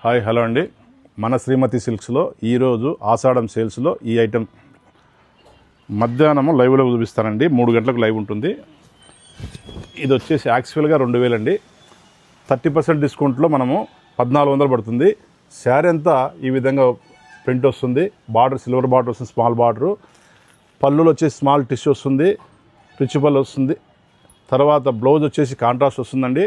Hi hello అండి. మన శ్రీమతి సిల్క్స్లో ఈరోజు ఆషాఢం సేల్స్లో ఈ ఐటెం మధ్యాహ్నం లైవ్లో చూపిస్తానండి. 3 గంటలకు లైవ్ ఉంటుంది. ఇది వచ్చేసి యాక్చువల్గా 2000 అండి. 30% డిస్కౌంట్లో మనము 1400 పడుతుంది. శారీ అంతా ఈ విధంగా ప్రింట్ వస్తుంది. బార్డర్ సిల్వర్ బార్డర్ వస్తుంది, స్మాల్ బార్డరు. పళ్ళులో వచ్చేసి స్మాల్ టిష్యూ వస్తుంది, రిచ్ పళ్ళు వస్తుంది. తర్వాత బ్లౌజ్ వచ్చేసి కాంట్రాస్ట్ వస్తుందండి.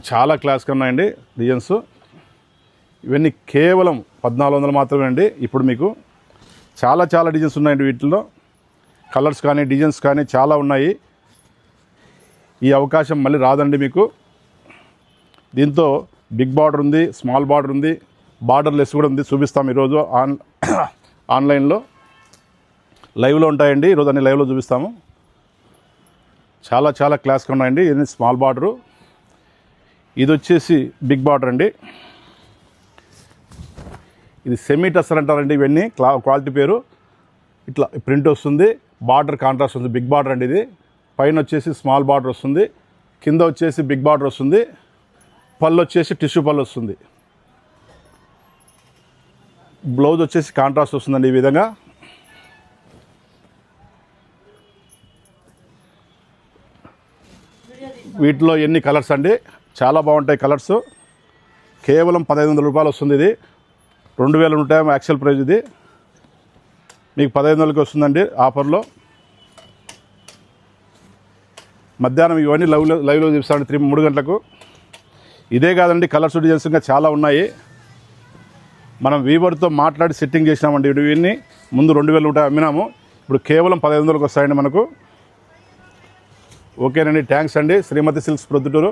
చాలా క్లాస్గా ఉన్నాయండి డిజైన్స్. ఇవన్నీ కేవలం 1400 మాత్రమే అండి. ఇప్పుడు మీకు చాలా డిజైన్స్ ఉన్నాయండి. వీటిలో కలర్స్ కానీ డిజైన్స్ కానీ చాలా ఉన్నాయి. ఈ అవకాశం మళ్ళీ రాదండి మీకు. దీంతో బిగ్ బార్డర్ ఉంది, స్మాల్ బార్డర్ ఉంది, బార్డర్ లెస్ కూడా ఉంది. చూపిస్తాం ఈరోజు ఆన్లైన్లో లైవ్లో ఉంటాయండి. ఈరోజు అన్ని లైవ్లో చూపిస్తాము. చాలా క్లాస్గా ఉన్నాయండి. ఇది స్మాల్ బార్డరు, ఇది వచ్చేసి బిగ్ బార్డర్ అండి. ఇది సెమీ టస్సర్ అంటారండి. ఇవన్నీ క్వాలిటీ పేరు. ఇట్లా ప్రింట్ వస్తుంది, బార్డర్ కాంట్రాస్ట్ వస్తుంది. బిగ్ బార్డర్ అండి. ఇది పైన వచ్చేసి స్మాల్ బార్డర్ వస్తుంది, కింద వచ్చేసి బిగ్ బార్డర్ వస్తుంది. పళ్ళు వచ్చేసి టిష్యూ పళ్ళు వస్తుంది. బ్లౌజ్ వచ్చేసి కాంట్రాస్ట్ వస్తుందండి. ఈ విధంగా వీటిలో ఎన్ని కలర్స్ అండి, చాలా బాగుంటాయి కలర్స్. కేవలం 1500 రూపాయలు వస్తుంది. ఇది 2000 ఉంటాయి యాక్చువల్ ప్రైస్. ఇది మీకు 1500కి వస్తుందండి ఆఫర్లో. మధ్యాహ్నం ఇవన్నీ లైవ్లో చూపిస్తాను 3 గంటలకు. ఇదే కాదండి, కలర్స్ డిజైన్స్ ఇంకా చాలా ఉన్నాయి. మనం వీవర్తో మాట్లాడి సెట్టింగ్ చేసినామండి. ఇవన్నీ ముందు 2000 ఉంటాయి అమ్మినాము. ఇప్పుడు కేవలం 1500కి వస్తాయండి మనకు. ఓకేనండి, థ్యాంక్స్ అండి. శ్రీమతి సిల్క్స్ ప్రొద్దుటూరు.